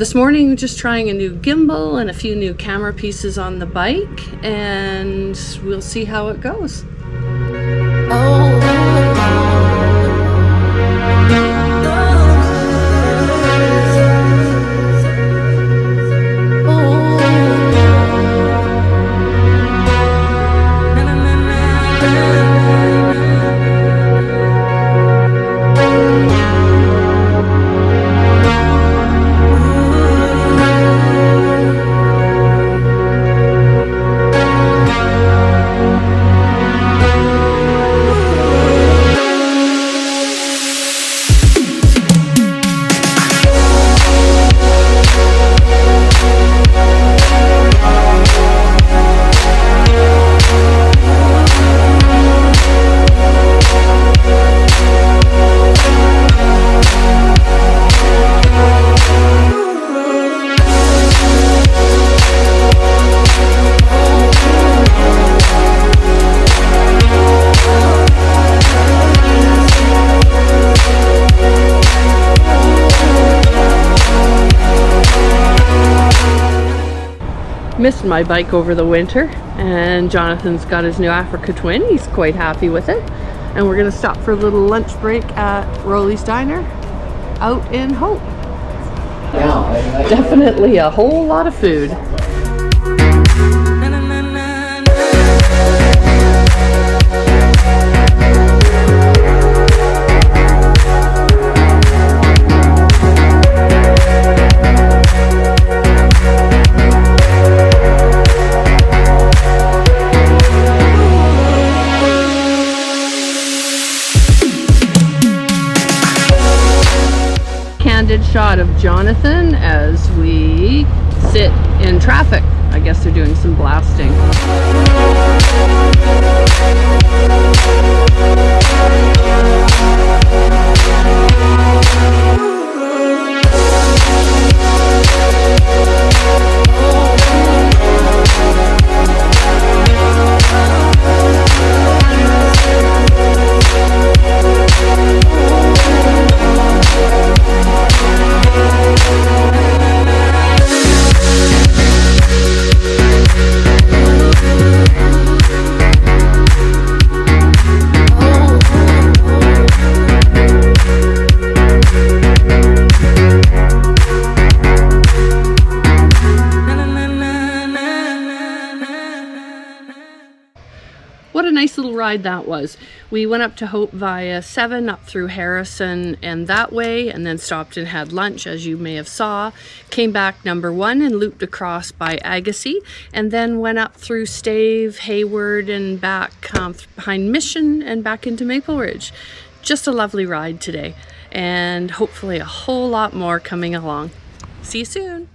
this morning just trying a new gimbal and a few new camera pieces on the bike, and we'll see how it goes. Missed my bike over the winter, and Jonathan's got his new africatwin. He's quite happy with it, and we're gonna stop for a little lunch break at Rolly's Diner out in Hope. Definitely a whole lot of food. Candid shot of Jonathan as we sit in traffic. I guess they're doing some blasting. What a nice little ride that was. We went up to Hope via 7 up through Harrison and that way, and then stopped and had lunch, as you may have saw. Came back number 1 and looped across by Agassiz, and then went up through Stave, Hayward, and back behind Mission and back into Maple Ridge. Just a lovely ride today, and hopefully a whole lot more coming along. See you soon.